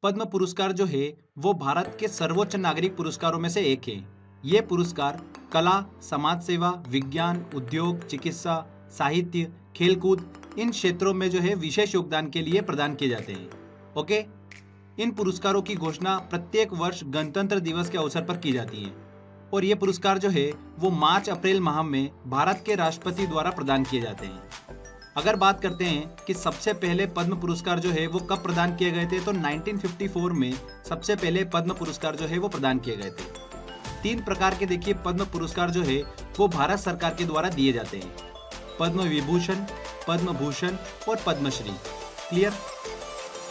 पद्म पुरस्कार जो है वो भारत के सर्वोच्च नागरिक पुरस्कारों में से एक है। ये पुरस्कार कला, समाज सेवा, विज्ञान, उद्योग, चिकित्सा, साहित्य, खेलकूद इन क्षेत्रों में जो है विशेष योगदान के लिए प्रदान किए जाते हैं। ओके, इन पुरस्कारों की घोषणा प्रत्येक वर्ष गणतंत्र दिवस के अवसर पर की जाती है और ये पुरस्कार जो है वो मार्च अप्रैल माह में भारत के राष्ट्रपति द्वारा प्रदान किए जाते हैं। अगर बात करते हैं कि सबसे पहले पद्म पुरस्कार जो है वो कब प्रदान किए गए थे, तो 1954 में सबसे पहले पद्म पुरस्कार जो है वो प्रदान किए गए थे। 3 प्रकार के देखिए पद्म पुरस्कार जो है वो भारत सरकार के द्वारा दिए जाते हैं: पद्म विभूषण, पद्म भूषण और पद्मश्री। क्लियर।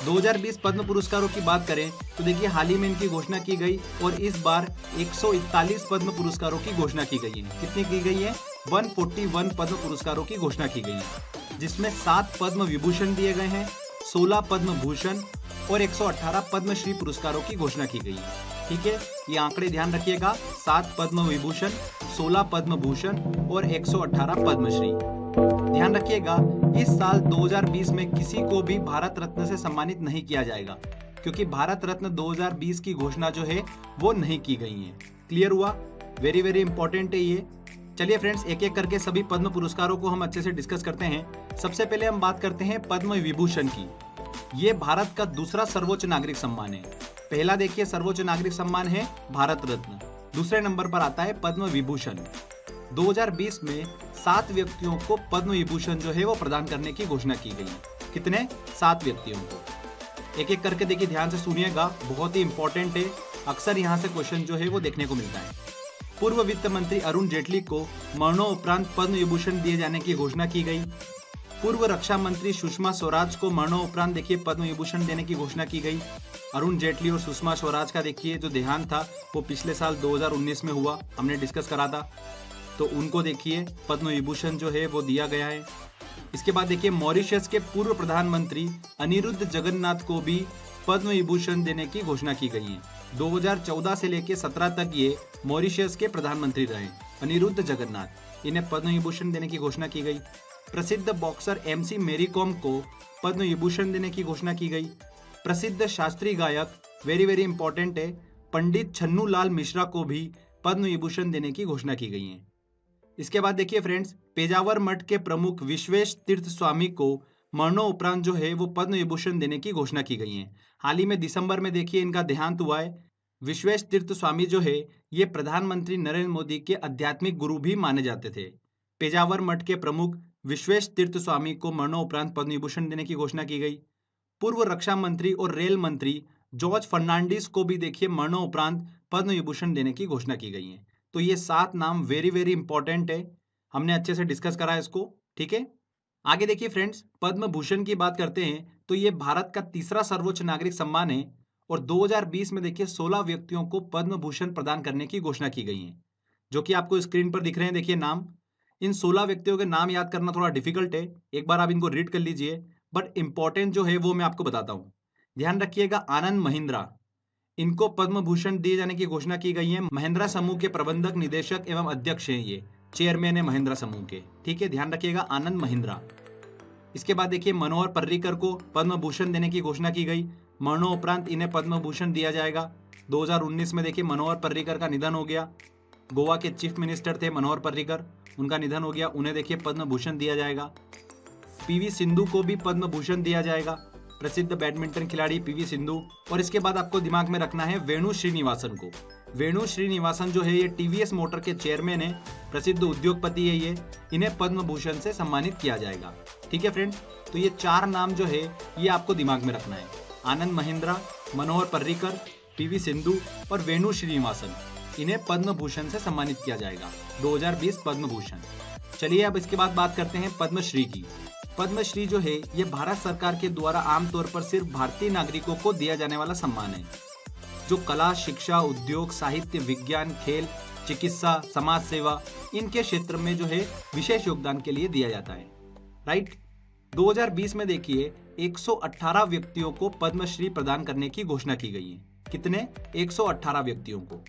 2020 पद्म पुरस्कारों की बात करें तो देखिए हाल ही में इनकी घोषणा की गई और इस बार 141 पद्म पुरस्कारों की घोषणा की गई है। कितनी की गई है? 141 पद्म पुरस्कारों की घोषणा की गई है, जिसमें 7 पद्म विभूषण दिए गए हैं, 16 पद्म भूषण और 118 पद्मश्री पुरस्कारों की घोषणा की गई है। ठीक है, ये आंकड़े ध्यान रखिएगा: 7 पद्म विभूषण, 16 पद्म भूषण और 118 पद्मश्री। ध्यान रखिएगा, इस साल 2020 में किसी को भी भारत रत्न से सम्मानित नहीं किया जाएगा, क्योंकि भारत रत्न 2020 की घोषणा जो है वो नहीं की गई है। क्लियर हुआ? वेरी वेरी इंपॉर्टेंट है ये। चलिए फ्रेंड्स, एक एक करके सभी पद्म पुरस्कारों को हम अच्छे से डिस्कस करते हैं। सबसे पहले हम बात करते हैं पद्म विभूषण की। ये भारत का दूसरा सर्वोच्च नागरिक सम्मान है। पहला देखिए सर्वोच्च नागरिक सम्मान है भारत रत्न, दूसरे नंबर पर आता है पद्म विभूषण। 2020 में 7 व्यक्तियों को पद्म विभूषण जो है वो प्रदान करने की घोषणा की गई है। कितने? 7 व्यक्तियों को। एक एक करके देखिए, ध्यान से सुनिएगा, बहुत ही इंपॉर्टेंट है। अक्सर यहाँ से क्वेश्चन जो है वो देखने को मिलता है। पूर्व वित्त मंत्री अरुण जेटली को मरणोपरांत पद्म विभूषण दिए जाने की घोषणा की गई। पूर्व रक्षा मंत्री सुषमा स्वराज को मरणोपरांत देखिए पद्म विभूषण देने की घोषणा की गई। अरुण जेटली और सुषमा स्वराज का देखिए जो देहांत था वो पिछले साल 2019 में हुआ, हमने डिस्कस करा था, तो उनको देखिए पद्म विभूषण जो है वो दिया गया है। इसके बाद देखिए मॉरिशस के पूर्व प्रधानमंत्री अनिरुद्ध जगन्नाथ को भी पद्म विभूषण देने की घोषणा की गई है। 2014 से लेकर 17 तक ये मॉरिशस के प्रधानमंत्री रहे। अनिरुद्ध जगन्नाथ, इन्हें पद्म विभूषण देने की घोषणा की गई। प्रसिद्ध बॉक्सर MC मेरी कॉम को पद्म विभूषण देने की घोषणा की गई। प्रसिद्ध शास्त्रीय गायक, वेरी वेरी इंपॉर्टेंट है, पंडित छन्नू लाल मिश्रा को भी पद्म विभूषण देने की घोषणा की गई है। इसके बाद देखिए फ्रेंड्स, पेजावर मठ के प्रमुख विश्वेश तीर्थ स्वामी को मरणोपरांत जो है वो पद्म विभूषण देने की घोषणा की गई है। हाल ही में दिसंबर में देखिए इनका देहांत हुआ है। विश्वेश तीर्थ स्वामी जो है ये प्रधानमंत्री नरेंद्र मोदी के आध्यात्मिक गुरु भी माने जाते थे। पेजावर मठ के प्रमुख विश्वेश तीर्थ स्वामी को मरणोपरांत पद्म विभूषण देने की घोषणा की गई। पूर्व रक्षा मंत्री और रेल मंत्री जॉर्ज फर्नांडिस को भी देखिए मरणोपरांत पद्म विभूषण देने की घोषणा की गई है। तो ये 7 नाम वेरी वेरी इंपॉर्टेंट है, हमने अच्छे से डिस्कस करा है इसको। ठीक है, आगे देखिए फ्रेंड्स, पद्म भूषण की बात करते हैं तो ये भारत का तीसरा सर्वोच्च नागरिक सम्मान है और 2020 में देखिए 16 व्यक्तियों को पद्म भूषण प्रदान करने की घोषणा की गई है, जो कि आपको स्क्रीन पर दिख रहे हैं। देखिए नाम, इन 16 व्यक्तियों के नाम याद करना थोड़ा डिफिकल्ट है, एक बार आप इनको रीड कर लीजिए, बट इंपॉर्टेंट जो है वो मैं आपको बताता हूँ। ध्यान रखिएगा, आनंद महिंद्रा, इनको पद्म भूषण दिए जाने की घोषणा की गई है। महिंद्रा समूह के प्रबंधक, निदेशक एवं अध्यक्ष हैं, ये चेयरमैन है महिंद्रा समूह के। ठीक है, ध्यान रखिएगा, आनंद महिंद्रा। इसके बाद देखिए मनोहर पर्रिकर को पद्म भूषण देने की घोषणा की गई। मरणोपरांत इन्हें पद्म भूषण दिया जाएगा। 2019 में देखिए मनोहर पर्रिकर का निधन हो गया। गोवा के चीफ मिनिस्टर थे मनोहर पर्रिकर, उनका निधन हो गया, उन्हें देखिए पद्म भूषण दिया जाएगा। PV सिंधु को भी पद्म भूषण दिया जाएगा, प्रसिद्ध बैडमिंटन खिलाड़ी PV सिंधु। और इसके बाद आपको दिमाग में रखना है वेणु श्रीनिवासन को। वेणु श्रीनिवासन जो है ये TVS मोटर के चेयरमैन है, प्रसिद्ध उद्योगपति है ये, इन्हें पद्म भूषण से सम्मानित किया जाएगा। ठीक है फ्रेंड्स, तो ये 4 नाम जो है ये आपको दिमाग में रखना है: आनंद महिंद्रा, मनोहर पर्रिकर, PV सिंधु और वेणु श्रीनिवासन, इन्हें पद्म भूषण से सम्मानित किया जाएगा 2020 पद्म भूषण। चलिए अब इसके बाद बात करते हैं पद्मश्री की। पद्मश्री जो है ये भारत सरकार के द्वारा आमतौर पर सिर्फ भारतीय नागरिकों को दिया जाने वाला सम्मान है, जो कला, शिक्षा, उद्योग, साहित्य, विज्ञान, खेल, चिकित्सा, समाज सेवा इनके क्षेत्र में जो है विशेष योगदान के लिए दिया जाता है। राइट। 2020 में देखिए 118 व्यक्तियों को पद्मश्री प्रदान करने की घोषणा की गई है। कितने? 118 व्यक्तियों को।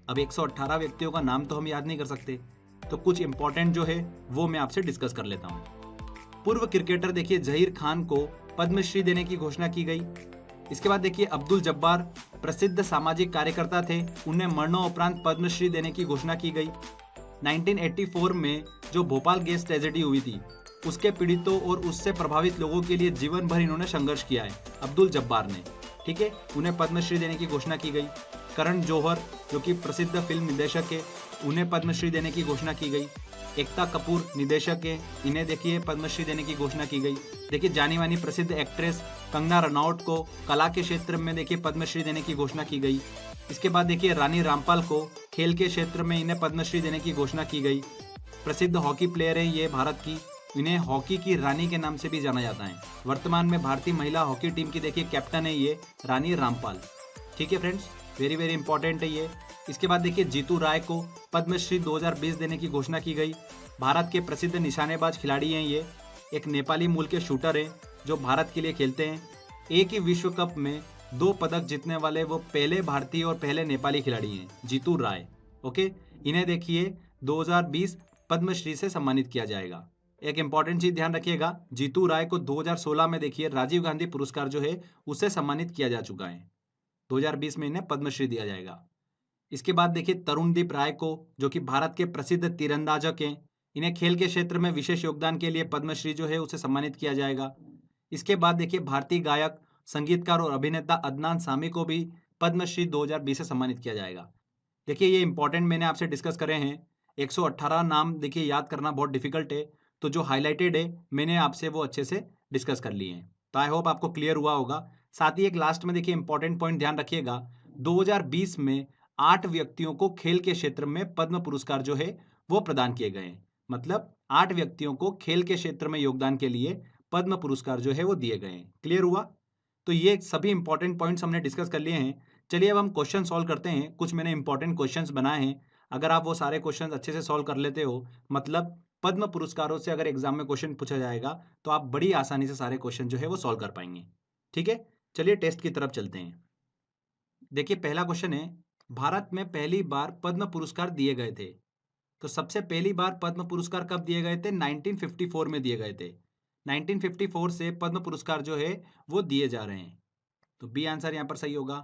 अब 118 व्यक्तियों का नाम तो हम याद नहीं कर सकते, तो कुछ इंपॉर्टेंट जो है वो मैं आपसे डिस्कस कर लेता हूँ। पूर्व क्रिकेटर देखिए जहीर खान को पद्मश्री देने की घोषणा की गई। इसके बाद देखिए अब्दुल जब्बार प्रसिद्ध सामाजिक कार्यकर्ता थे, उन्हें मरणोपरांत पद्मश्री देने की घोषणा की गई। 1984 में जो भोपाल गैस ट्रेजेडी हुई थी उसके पीड़ितों और उससे प्रभावित लोगों के लिए जीवन भर इन्होंने संघर्ष किया है अब्दुल जब्बार ने, ठीक है, उन्हें पद्मश्री देने की घोषणा की गई। करण जौहर जो कि प्रसिद्ध फिल्म निर्देशक है, उन्हें पद्मश्री देने की घोषणा की गई। एकता कपूर निदेशक है, इन्हें देखिए पद्मश्री देने की घोषणा की गई। देखिए जानी मानी प्रसिद्ध एक्ट्रेस कंगना रनौत को कला के क्षेत्र में देखिए पद्मश्री देने की घोषणा की गई। इसके बाद देखिए रानी रामपाल को खेल के क्षेत्र में इन्हें पद्मश्री देने की घोषणा की गई। प्रसिद्ध हॉकी प्लेयर है ये भारत की, इन्हें हॉकी की रानी के नाम से भी जाना जाता है। वर्तमान में भारतीय महिला हॉकी टीम की देखिए कैप्टन है ये रानी रामपाल, ठीक है फ्रेंड्स, वेरी वेरी इंपॉर्टेंट है ये। इसके बाद देखिए जीतू राय को पद्मश्री 2020 देने की घोषणा की गई। भारत के प्रसिद्ध निशानेबाज खिलाड़ी हैं ये, एक नेपाली मूल के शूटर हैं जो भारत के लिए खेलते हैं। एक ही विश्व कप में 2 पदक जीतने वाले वो पहले भारतीय और पहले नेपाली खिलाड़ी हैं, जीतू राय। ओके, इन्हें देखिए 2020 पद्मश्री से सम्मानित किया जाएगा। एक इंपॉर्टेंट चीज ध्यान रखिएगा, जीतू राय को 2016 में देखिए राजीव गांधी पुरस्कार जो है उससे सम्मानित किया जा चुका है। 2020 में इन्हें पद्मश्री दिया जाएगा। इसके बाद देखिए तरुणदीप राय को जो कि भारत के प्रसिद्ध तीरंदाजक हैं, इन्हें खेल के क्षेत्र में विशेष योगदान के लिए पद्मश्री जो है उसे सम्मानित किया जाएगा। इसके बाद देखिए भारतीय गायक, संगीतकार और अभिनेता अदनान सामी को भी पद्मश्री 2020 से सम्मानित किया जाएगा। देखिए ये इंपॉर्टेंट मैंने आपसे डिस्कस करे हैं। 118 नाम देखिए याद करना बहुत डिफिकल्ट है, तो जो हाईलाइटेड है मैंने आपसे वो अच्छे से डिस्कस कर लिए हैं। तो आई होप आपको क्लियर हुआ होगा। साथ ही एक लास्ट में देखिए इंपॉर्टेंट पॉइंट ध्यान रखिएगा, 2020 में 8 व्यक्तियों को खेल के क्षेत्र में पद्म पुरस्कार जो है वो प्रदान किए गए हैं। मतलब 8 व्यक्तियों को खेल के क्षेत्र में योगदान के लिए पद्म पुरस्कार जो है वो दिए गए हैं। क्लियर हुआ? तो ये सभी इंपॉर्टेंट पॉइंट्स हमने डिस्कस कर लिए हैं। चलिए अब हम क्वेश्चन सॉल्व करते हैं। कुछ मैंने इंपॉर्टेंट क्वेश्चंस बनाए हैं, अगर आप वो सारे क्वेश्चंस अच्छे से सॉल्व कर लेते हो, मतलब पद्म पुरस्कारों से अगर एग्जाम में क्वेश्चन पूछा जाएगा तो आप बड़ी आसानी से सारे क्वेश्चन जो है वो सॉल्व कर पाएंगे। ठीक है, चलिए टेस्ट की तरफ चलते हैं। देखिए पहला क्वेश्चन है, भारत में पहली बार पद्म पुरस्कार दिए गए थे। तो सबसे पहली बार पद्म पुरस्कार कब दिए गए थे? 1954 में दिए गए थे। 1954 से पद्म पुरस्कार जो है वो दिए जा रहे हैं, तो बी आंसर यहाँ पर सही होगा।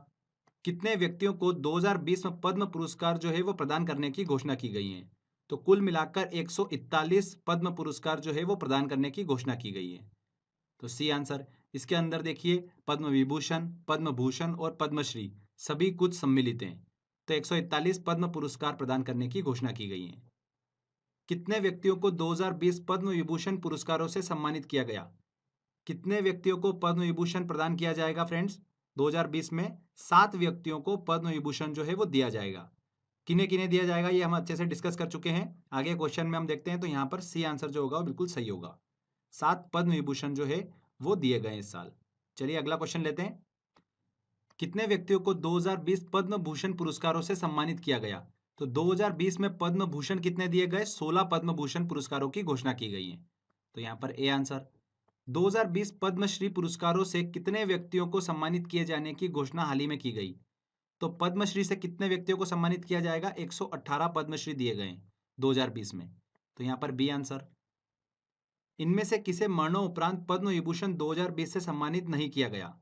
कितने व्यक्तियों को 2020 में पद्म पुरस्कार जो है वो प्रदान करने की घोषणा की गई है? तो कुल मिलाकर 141 पद्म पुरस्कार जो है वो प्रदान करने की घोषणा की गई है, तो सी आंसर। इसके अंदर देखिए पद्म विभूषण, पद्म भूषण और पद्मश्री सभी कुछ सम्मिलित हैं, तो 141 पद्म पुरस्कार प्रदान करने की घोषणा की गई है। कितने व्यक्तियों को 2020 पद्म विभूषण पुरस्कारों से सम्मानित किया गया? कितने व्यक्तियों को पद्म विभूषण प्रदान किया जाएगा फ्रेंड्स? 2020 में 7 व्यक्तियों को पद्म विभूषण जो है वो दिया जाएगा। किन्हें किन्हें दिया जाएगा ये हम अच्छे से डिस्कस कर चुके हैं। आगे क्वेश्चन में हम देखते हैं, तो यहाँ पर सी आंसर जो होगा वो बिल्कुल सही होगा। 7 पद्म विभूषण जो है वो दिए गए इस साल। चलिए अगला क्वेश्चन लेते हैं। कितने व्यक्तियों को 2020 पद्म भूषण पुरस्कारों से सम्मानित किया गया? तो 2020 में पद्म भूषण कितने दिए गए? 16 पद्म भूषण पुरस्कारों की घोषणा की गई है, तो यहाँ पर ए आंसर। 2020 पद्मश्री पुरस्कारों से कितने व्यक्तियों को सम्मानित किए जाने की घोषणा हाल ही में की गई? तो पद्मश्री से कितने व्यक्तियों को सम्मानित किया जाएगा? 118 पद्मश्री दिए गए 2020 में, तो यहाँ पर बी आंसर। इनमें से किसे मरणोपरांत पद्म विभूषण 2020 से सम्मानित नहीं किया गया?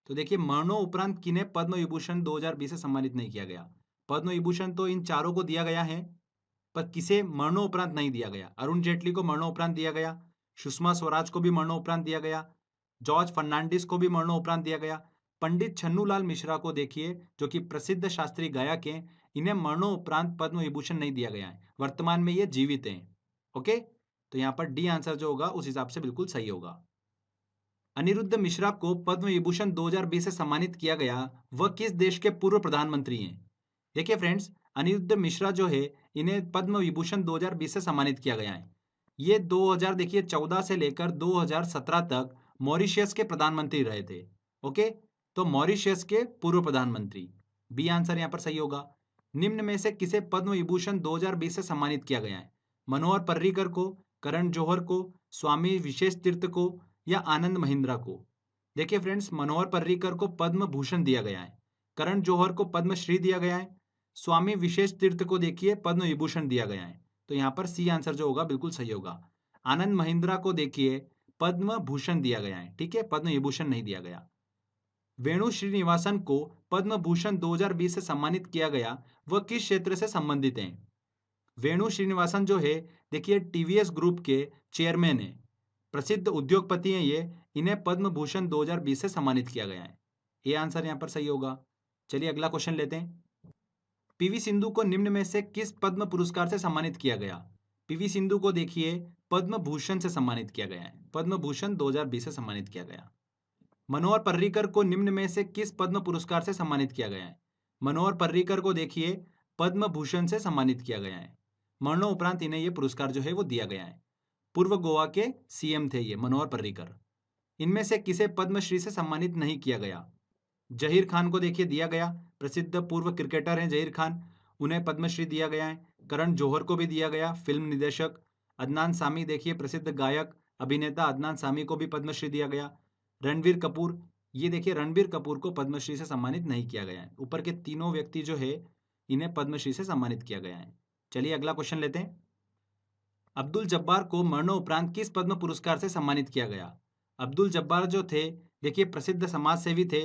तो देखिए मरणोपरांत किन्हें पद्म विभूषण 2020 से सम्मानित नहीं किया गया? पद्म विभूषण तो इन चारों को दिया गया है, पर किसे मरणोपरांत नहीं दिया गया? अरुण जेटली को मरणोपरांत दिया गया, सुषमा स्वराज को भी मरणोपरांत दिया गया, जॉर्ज फर्नांडिस को भी मरणोपरांत दिया गया, पंडित छन्नूलाल मिश्रा को देखिए जो कि प्रसिद्ध शास्त्रीय गायक हैं, इन्हें मरणोपरांत पद्म विभूषण नहीं दिया गया है, वर्तमान में ये जीवित हैं। ओके, तो यहाँ पर डी आंसर जो होगा उस हिसाब से बिल्कुल सही होगा। अनिरुद्ध मिश्रा को पद्म विभूषण 2020 से सम्मानित किया गया, वह किस देश के पूर्व प्रधानमंत्री हैं? देखिए फ्रेंड्स, अनिरुद्ध मिश्रा जो है इन्हें पद्म विभूषण 2020 से सम्मानित किया गया है। ये 2000 देखिए 14 से लेकर 2017 तक मॉरिशस के प्रधानमंत्री रहे थे। ओके, तो मॉरिशस के पूर्व प्रधानमंत्री, बी आंसर यहाँ पर सही होगा। निम्न में से किसे पद्म विभूषण 2020 से सम्मानित किया गया है? मनोहर पर्रिकर को, करण जौहर को, स्वामी विशेष तीर्थ को या आनंद महिंद्रा को? देखिए फ्रेंड्स, मनोहर पर्रिकर को पद्म भूषण दिया गया है, करण जौहर को पद्मश्री दिया गया है, स्वामी विशेष तीर्थ को देखिए पद्म विभूषण दिया गया है, तो यहाँ पर सी आंसर जो होगा बिल्कुल सही होगा। आनंद महिंद्रा को देखिए पद्म भूषण दिया गया है, ठीक है, पद्म विभूषण नहीं दिया गया। वेणु श्रीनिवासन को पद्म भूषण 2020 से सम्मानित किया गया, वह किस क्षेत्र से संबंधित हैं? वेणु श्रीनिवासन जो है, देखिए टीवीएस ग्रुप के चेयरमैन है, प्रसिद्ध उद्योगपति हैं ये, इन्हें पद्म भूषण 2020 से सम्मानित किया गया है। ये आंसर यहाँ पर सही होगा। चलिए अगला क्वेश्चन लेते हैं। पीवी सिंधु को निम्न में से किस पद्म पुरस्कार से सम्मानित किया गया? पीवी सिंधु को देखिए पद्म भूषण से सम्मानित किया गया है, पद्म भूषण 2020 से सम्मानित किया गया। मनोहर पर्रिकर को निम्न में से किस पद्म पुरस्कार से सम्मानित किया गया है? मनोहर पर्रिकर को देखिए पद्म भूषण से सम्मानित किया गया है। मरणोपरांत इन्हें यह पुरस्कार जो है वो दिया गया है। पूर्व गोवा के सीएम थे ये मनोहर पर्रिकर। इनमें से किसे पद्मश्री से सम्मानित नहीं किया गया? जहीर खान को देखिए दिया गया, प्रसिद्ध पूर्व क्रिकेटर हैं जहीर खान, उन्हें पद्मश्री दिया गया है। करण जौहर को भी दिया गया, फिल्म निदेशक। अदनान सामी देखिए प्रसिद्ध गायक अभिनेता अदनान सामी को भी पद्मश्री दिया गया। रणबीर कपूर, ये देखिए रणबीर कपूर को पद्मश्री से सम्मानित नहीं किया गया है। ऊपर के तीनों व्यक्ति जो है इन्हें पद्मश्री से सम्मानित किया गया है। चलिए अगला क्वेश्चन लेते हैं। अब्दुल जब्बार को मरणोपरांत किस पद्म पुरस्कार से सम्मानित किया गया? अब्दुल जब्बार जो थे, देखिए प्रसिद्ध समाज सेवी थे,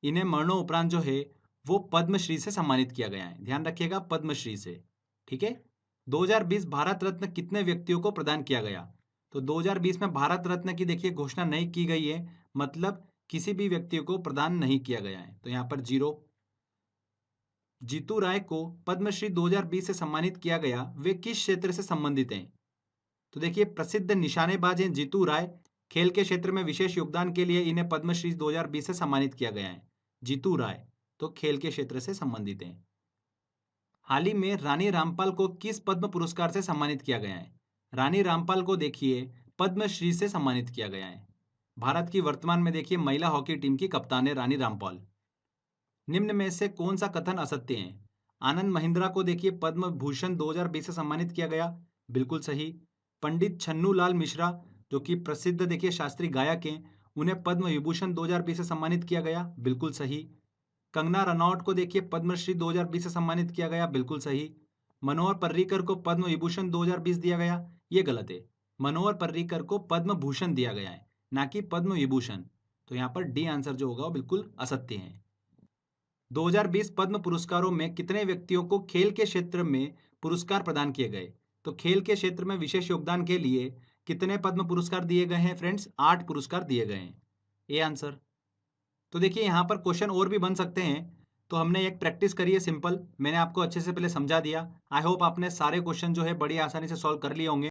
इन्हें मरणोपरांत जो है वो पद्मश्री से सम्मानित किया गया है। ध्यान रखिएगा पद्मश्री से, ठीक है। 2020 भारत रत्न कितने व्यक्तियों को प्रदान किया गया? तो 2020 में भारत रत्न की देखिए घोषणा नहीं की गई है, मतलब किसी भी व्यक्ति को प्रदान नहीं किया गया है, तो यहाँ पर 0। जीतू राय को पद्मश्री 2020 से सम्मानित किया गया, वे किस क्षेत्र से संबंधित हैं? तो देखिए प्रसिद्ध निशानेबाज हैं जीतू राय, खेल के क्षेत्र में विशेष योगदान के लिए इन्हें पद्मश्री 2020 से सम्मानित किया गया है। जीतू राय तो खेल के क्षेत्र से संबंधित हैं। हाल ही में रानी रामपाल को किस पद्म पुरस्कार से सम्मानित किया गया है? रानी रामपाल को देखिए पद्मश्री से सम्मानित किया गया है। भारत की वर्तमान में देखिए महिला हॉकी टीम की कप्तान है रानी रामपाल। निम्न में से कौन सा कथन असत्य है? आनंद महिंद्रा को देखिए पद्म भूषण 2020 से सम्मानित किया गया, बिल्कुल सही। पंडित छन्नू लाल मिश्रा जो कि प्रसिद्ध देखिए शास्त्रीय गायक हैं, उन्हें पद्म विभूषण 2020 से सम्मानित किया गया, बिल्कुल सही। कंगना रनौत को देखिए पद्मश्री 2020 से सम्मानित किया गया, बिल्कुल सही। मनोहर पर्रिकर को पद्म विभूषण 2020 दिया गया, ये गलत है। मनोहर पर्रिकर को पद्म भूषण दिया गया है, ना कि पद्म विभूषण। तो यहाँ पर डी आंसर जो होगा वो बिल्कुल असत्य है। 2020 पद्म पुरस्कारों में कितने व्यक्तियों को खेल के क्षेत्र में पुरस्कार प्रदान किए गए? तो खेल के क्षेत्र में विशेष योगदान के लिए कितने पद्म पुरस्कार दिए गए हैं फ्रेंड्स? 8 पुरस्कार दिए गए हैं, ये आंसर। तो देखिए यहाँ पर क्वेश्चन और भी बन सकते हैं, तो हमने एक प्रैक्टिस करी है सिंपल, मैंने आपको अच्छे से पहले समझा दिया। आई होप आपने सारे क्वेश्चन जो है बड़ी आसानी से सॉल्व कर लिए होंगे।